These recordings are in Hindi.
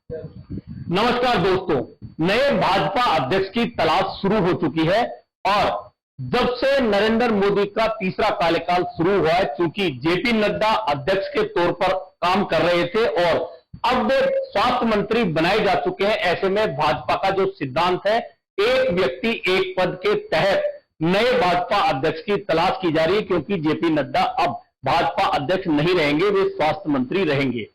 नमस्कार दोस्तों, नए भाजपा अध्यक्ष की तलाश शुरू हो चुकी है और जब से नरेंद्र मोदी का तीसरा कार्यकाल शुरू हुआ है, चूंकि जेपी नड्डा अध्यक्ष के तौर पर काम कर रहे थे और अब वे स्वास्थ्य मंत्री बनाए जा चुके हैं। ऐसे में भाजपा का जो सिद्धांत है, एक व्यक्ति एक पद के तहत नए भाजपा अध्यक्ष की तलाश की जा रही है, क्योंकि जेपी नड्डा अब भाजपा अध्यक्ष नहीं रहेंगे, वे स्वास्थ्य मंत्री रहेंगे।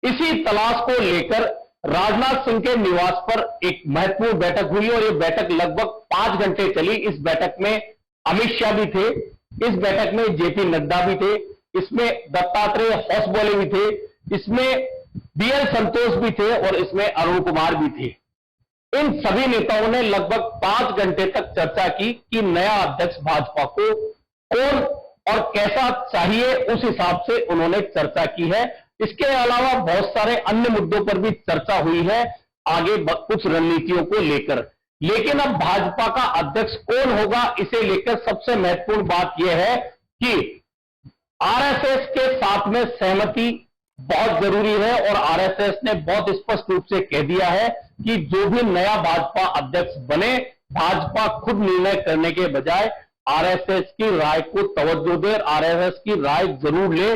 इसी तलाश को लेकर राजनाथ सिंह के निवास पर एक महत्वपूर्ण बैठक हुई और यह बैठक लगभग 5 घंटे चली। इस बैठक में अमित शाह भी थे, इस बैठक में जेपी नड्डा भी थे, इसमें दत्तात्रेय होसबोले भी थे, इसमें बीएल संतोष भी थे और इसमें अरुण कुमार भी थे। इन सभी नेताओं ने लगभग 5 घंटे तक चर्चा की कि नया अध्यक्ष भाजपा को कौन और कैसा चाहिए, उस हिसाब से उन्होंने चर्चा की है। इसके अलावा बहुत सारे अन्य मुद्दों पर भी चर्चा हुई है, आगे कुछ रणनीतियों को लेकर। लेकिन अब भाजपा का अध्यक्ष कौन होगा, इसे लेकर सबसे महत्वपूर्ण बात यह है कि आरएसएस के साथ में सहमति बहुत जरूरी है और आरएसएस ने बहुत स्पष्ट रूप से कह दिया है कि जो भी नया भाजपा अध्यक्ष बने, भाजपा खुद निर्णय करने के बजाय आरएसएस की राय को तवज्जो दे, आरएसएस की राय जरूर ले।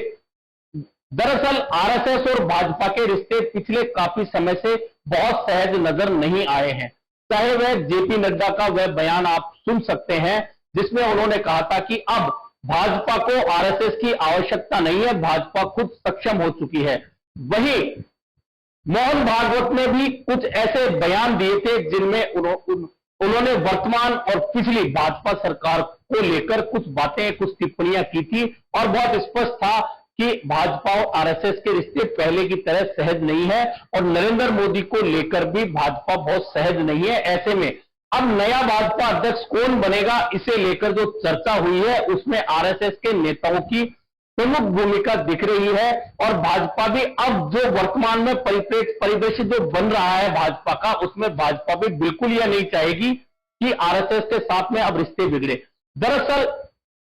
दरअसल आरएसएस और भाजपा के रिश्ते पिछले काफी समय से बहुत सहज नजर नहीं आए हैं। चाहे वह जेपी नड्डा का वह बयान आप सुन सकते हैं जिसमें उन्होंने कहा था कि अब भाजपा को आरएसएस की आवश्यकता नहीं है, भाजपा खुद सक्षम हो चुकी है। वहीं मोहन भागवत ने भी कुछ ऐसे बयान दिए थे जिनमें उन्होंने वर्तमान और पिछली भाजपा सरकार को लेकर कुछ बातें, कुछ टिप्पणियां की थी और बहुत स्पष्ट था कि भाजपा और आरएसएस के रिश्ते पहले की तरह सहज नहीं है और नरेंद्र मोदी को लेकर भी भाजपा बहुत सहज नहीं है। ऐसे में अब नया भाजपा अध्यक्ष कौन बनेगा, इसे लेकर जो चर्चा हुई है उसमें आरएसएस के नेताओं की प्रमुख भूमिका दिख रही है और भाजपा भी अब जो वर्तमान में परिदृश्य जो बन रहा है भाजपा का, उसमें भाजपा भी बिल्कुल यह नहीं चाहेगी कि आरएसएस के साथ में अब रिश्ते बिगड़े। दरअसल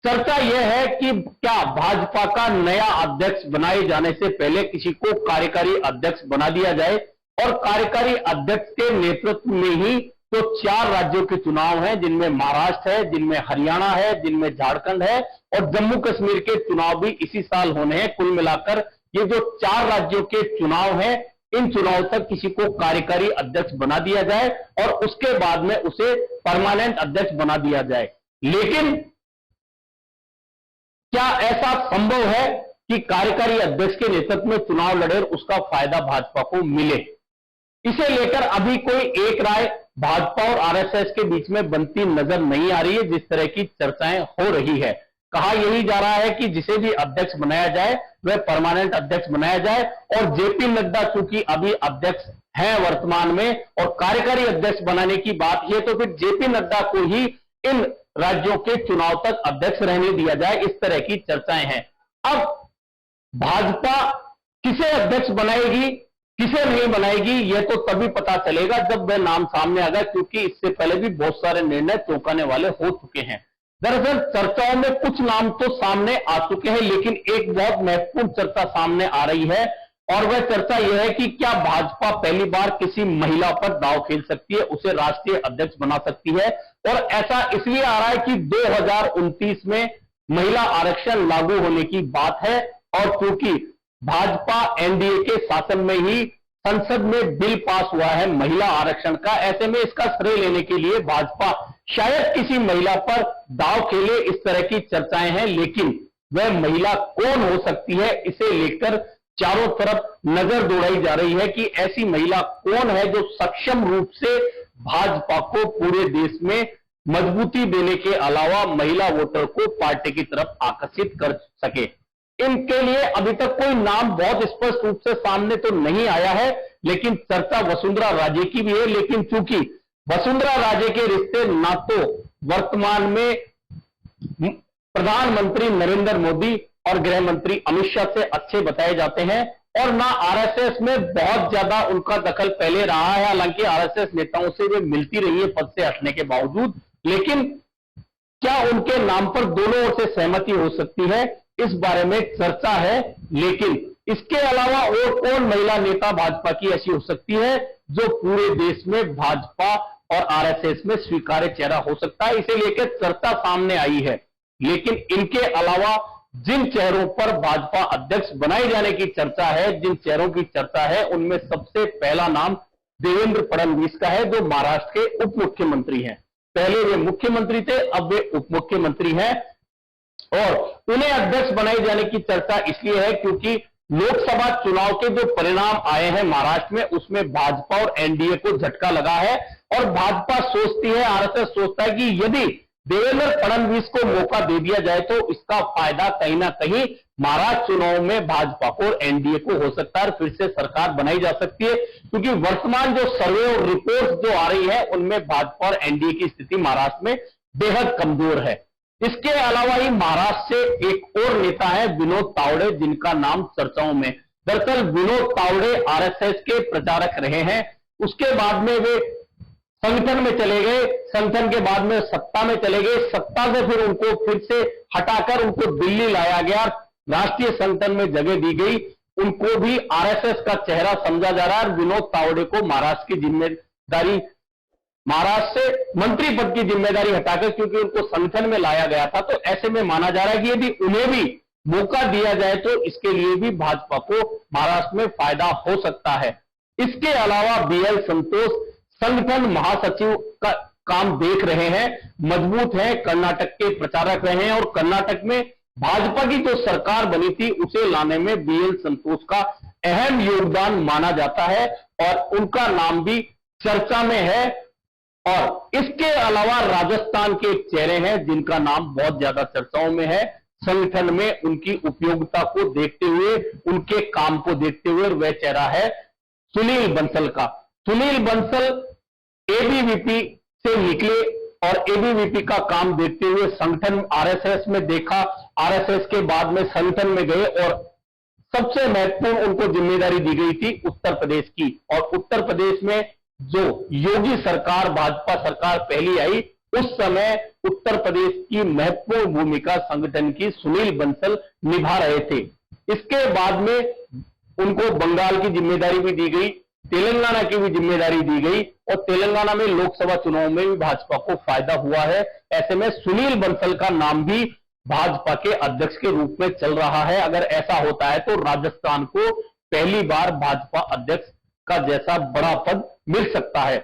चर्चा यह है कि क्या भाजपा का नया अध्यक्ष बनाए जाने से पहले किसी को कार्यकारी अध्यक्ष बना दिया जाए और कार्यकारी अध्यक्ष के नेतृत्व में ही तो 4 राज्यों के चुनाव हैं, जिनमें महाराष्ट्र है, जिनमें हरियाणा है, जिनमें झारखंड है और जम्मू कश्मीर के चुनाव भी इसी साल होने हैं। कुल मिलाकर ये जो 4 राज्यों के चुनाव हैं, इन चुनाव तक किसी को कार्यकारी अध्यक्ष बना दिया जाए और उसके बाद में उसे परमानेंट अध्यक्ष बना दिया जाए। लेकिन क्या ऐसा संभव है कि कार्यकारी अध्यक्ष के नेतृत्व में चुनाव लड़े और उसका फायदा भाजपा को मिले? इसे लेकर अभी कोई एक राय भाजपा और आरएसएस के बीच में बनती नजर नहीं आ रही है, जिस तरह की चर्चाएं हो रही है। कहा यही जा रहा है कि जिसे भी अध्यक्ष बनाया जाए वह परमानेंट अध्यक्ष बनाया जाए और जेपी नड्डा चूंकि अभी अध्यक्ष हैं वर्तमान में और कार्यकारी अध्यक्ष बनाने की बात है, तो फिर जेपी नड्डा को ही इन राज्यों के चुनाव तक अध्यक्ष रहने दिया जाए, इस तरह की चर्चाएं हैं। अब भाजपा किसे अध्यक्ष बनाएगी, किसे नहीं बनाएगी, यह तो तभी पता चलेगा जब वह नाम सामने आ गया, क्योंकि इससे पहले भी बहुत सारे निर्णय चौंकाने वाले हो चुके हैं। दरअसल चर्चाओं में कुछ नाम तो सामने आ चुके हैं, लेकिन एक बहुत महत्वपूर्ण चर्चा सामने आ रही है और वह चर्चा यह है कि क्या भाजपा पहली बार किसी महिला पर दांव खेल सकती है, उसे राष्ट्रीय अध्यक्ष बना सकती है। और ऐसा इसलिए आ रहा है कि 2029 में महिला आरक्षण लागू होने की बात है और क्योंकि भाजपा एनडीए के शासन में ही संसद में बिल पास हुआ है महिला आरक्षण का, ऐसे में इसका श्रेय लेने के लिए भाजपा शायद किसी महिला पर दांव खेले, इस तरह की चर्चाएं हैं। लेकिन वह महिला कौन हो सकती है, इसे लेकर चारों तरफ नजर दौड़ाई जा रही है कि ऐसी महिला कौन है जो सक्षम रूप से भाजपा को पूरे देश में मजबूती देने के अलावा महिला वोटर को पार्टी की तरफ आकर्षित कर सके। इनके लिए अभी तक कोई नाम बहुत स्पष्ट रूप से सामने तो नहीं आया है, लेकिन चर्चा वसुंधरा राजे की भी है। लेकिन चूंकि वसुंधरा राजे के रिश्ते ना तो वर्तमान में प्रधानमंत्री नरेंद्र मोदी और गृह मंत्री अमित शाह से अच्छे बताए जाते हैं और ना आरएसएस में बहुत ज्यादा उनका दखल पहले रहा है, हालांकि आरएसएस नेताओं से वे मिलती रही है पद से हटने के बावजूद, लेकिन क्या उनके नाम पर दोनों ओर से सहमति हो सकती है, इस बारे में चर्चा है। लेकिन इसके अलावा और कौन महिला नेता भाजपा की ऐसी हो सकती है जो पूरे देश में भाजपा और आरएसएस में स्वीकार्य चेहरा हो सकता है, इसे लेकर चर्चा सामने आई है। लेकिन इनके अलावा जिन चेहरों पर भाजपा अध्यक्ष बनाए जाने की चर्चा है, जिन चेहरों की चर्चा है, उनमें सबसे पहला नाम देवेंद्र फडणवीस का है, जो महाराष्ट्र के उप मुख्यमंत्री हैं। पहले वे मुख्यमंत्री थे, अब वे उप मुख्यमंत्री हैं और उन्हें अध्यक्ष बनाए जाने की चर्चा इसलिए है क्योंकि लोकसभा चुनाव के जो परिणाम आए हैं महाराष्ट्र में, उसमें भाजपा और एनडीए को झटका लगा है और भाजपा सोचती है, आरएसएस सोचता है कि यदि देवेंद्र फडणवीस को मौका दे दिया जाए तो इसका फायदा कहीं ना कहीं महाराष्ट्र चुनाव में भाजपा को और एनडीए को हो सकता है और फिर से सरकार बनाई जा सकती है, क्योंकि वर्तमान जो सर्वे और रिपोर्ट जो आ रही है उनमें भाजपा और एनडीए की स्थिति महाराष्ट्र में बेहद कमजोर है। इसके अलावा ही महाराष्ट्र से एक और नेता है विनोद तावड़े, जिनका नाम चर्चाओं में। दरअसल विनोद तावड़े आरएसएस के प्रचारक रहे हैं, उसके बाद में वे संगठन में चले गए, संगठन के बाद में सत्ता में चले गए, सत्ता से फिर उनको फिर से हटाकर उनको दिल्ली लाया गया, राष्ट्रीय संगठन में जगह दी गई, उनको भी आरएसएस का चेहरा समझा जा रहा है। विनोद तावड़े को महाराष्ट्र की जिम्मेदारी, महाराष्ट्र से मंत्री पद की जिम्मेदारी हटाकर, क्योंकि उनको संगठन में लाया गया था, तो ऐसे में माना जा रहा है कि यदि उन्हें भी मौका दिया जाए तो इसके लिए भी भाजपा को महाराष्ट्र में फायदा हो सकता है। इसके अलावा बीएल संतोष संगठन महासचिव का काम देख रहे हैं, मजबूत हैं, कर्नाटक के प्रचारक रहे हैं और कर्नाटक में भाजपा की जो सरकार बनी थी उसे लाने में बीएल संतोष का अहम योगदान माना जाता है और उनका नाम भी चर्चा में है। और इसके अलावा राजस्थान के एक चेहरे हैं जिनका नाम बहुत ज्यादा चर्चाओं में है, संगठन में उनकी उपयोगिता को देखते हुए, उनके काम को देखते हुए, वह चेहरा है सुनील बंसल का। सुनील बंसल एबीवीपी से निकले और एबीवीपी का काम देखते हुए संगठन आरएसएस में देखा, आरएसएस के बाद में संगठन में गए और सबसे महत्वपूर्ण उनको जिम्मेदारी दी गई थी उत्तर प्रदेश की। और उत्तर प्रदेश में जो योगी सरकार, भाजपा सरकार पहली आई, उस समय उत्तर प्रदेश की महत्वपूर्ण भूमिका संगठन की सुनील बंसल निभा रहे थे। इसके बाद में उनको बंगाल की जिम्मेदारी भी दी गई, तेलंगाना की भी जिम्मेदारी दी गई और तेलंगाना में लोकसभा चुनाव में भी भाजपा को फायदा हुआ है। ऐसे में सुनील बंसल का नाम भी भाजपा के अध्यक्ष के रूप में चल रहा है। अगर ऐसा होता है तो राजस्थान को पहली बार भाजपा अध्यक्ष का जैसा बड़ा पद मिल सकता है।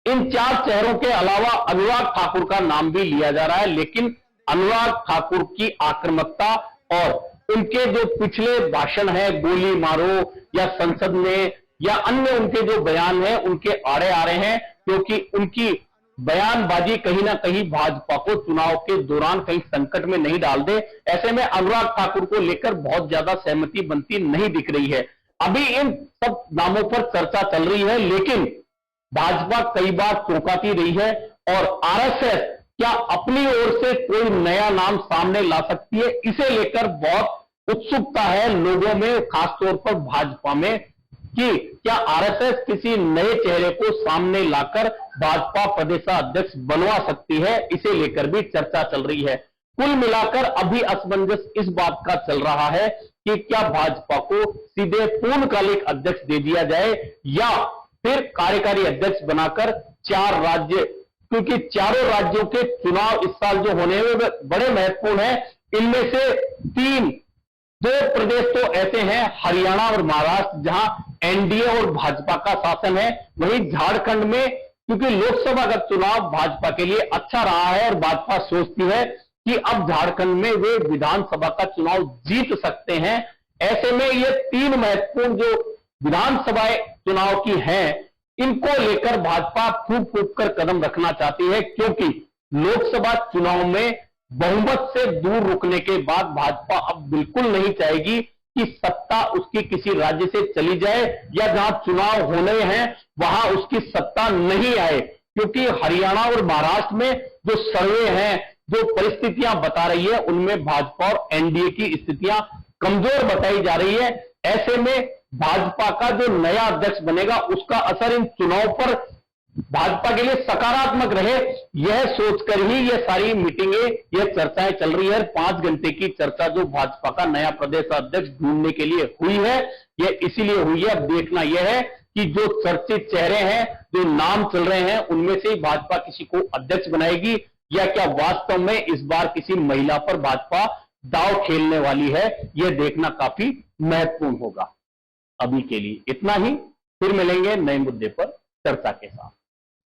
इन चार चेहरों के अलावा अनुराग ठाकुर का नाम भी लिया जा रहा है, लेकिन अनुराग ठाकुर की आक्रामकता और उनके जो पिछले भाषण है, गोली मारो या संसद में या अन्य उनके जो बयान हैं, उनके आड़े आ रहे हैं, क्योंकि उनकी बयानबाजी कहीं ना कहीं भाजपा को चुनाव के दौरान कहीं संकट में नहीं डाल दे। ऐसे में अनुराग ठाकुर को लेकर बहुत ज्यादा सहमति बनती नहीं दिख रही है। अभी इन सब नामों पर चर्चा चल रही है, लेकिन भाजपा कई बार चौंकाती रही है और आरएसएस क्या अपनी ओर से कोई नया नाम सामने ला सकती है, इसे लेकर बहुत उत्सुकता है लोगों में, खासतौर पर भाजपा में, कि क्या आरएसएस किसी नए चेहरे को सामने लाकर भाजपा प्रदेशाध्यक्ष बनवा सकती है, इसे लेकर भी चर्चा चल रही है। कुल मिलाकर अभी असमंजस इस बात का चल रहा है कि क्या भाजपा को सीधे पूर्णकालिक अध्यक्ष दे दिया जाए या फिर कार्यकारी अध्यक्ष बनाकर चार राज्य, क्योंकि चारों राज्यों के चुनाव इस साल जो होने हैं वे बड़े महत्वपूर्ण हैं। इनमें से दो प्रदेश तो ऐसे हैं, हरियाणा और महाराष्ट्र, जहां एनडीए और भाजपा का शासन है। वहीं झारखंड में क्योंकि लोकसभा का चुनाव भाजपा के लिए अच्छा रहा है और भाजपा सोचती है कि अब झारखंड में वे विधानसभा का चुनाव जीत सकते हैं। ऐसे में ये तीन महत्वपूर्ण जो विधानसभा चुनाव की हैं, इनको लेकर भाजपा फूंक फूंक कर कदम रखना चाहती है, क्योंकि लोकसभा चुनाव में बहुमत से दूर रुकने के बाद भाजपा अब बिल्कुल नहीं चाहेगी कि सत्ता उसकी किसी राज्य से चली जाए या जहां चुनाव होने हैं वहां उसकी सत्ता नहीं आए, क्योंकि हरियाणा और महाराष्ट्र में जो सर्वे हैं, जो परिस्थितियां बता रही है, उनमें भाजपा और एनडीए की स्थितियां कमजोर बताई जा रही है। ऐसे में भाजपा का जो नया अध्यक्ष बनेगा उसका असर इन चुनाव पर भाजपा के लिए सकारात्मक रहे, यह सोचकर ही यह सारी मीटिंगें, यह चर्चाएं चल रही है। 5 घंटे की चर्चा जो भाजपा का नया प्रदेश अध्यक्ष ढूंढने के लिए हुई है, यह इसीलिए हुई है। अब देखना यह है कि जो चर्चित चेहरे हैं, जो नाम चल रहे हैं, उनमें से भाजपा किसी को अध्यक्ष बनाएगी या क्या वास्तव में इस बार किसी महिला पर भाजपा दांव खेलने वाली है, यह देखना काफी महत्वपूर्ण होगा। अभी के लिए इतना ही, फिर मिलेंगे नए मुद्दे पर चर्चा के साथ।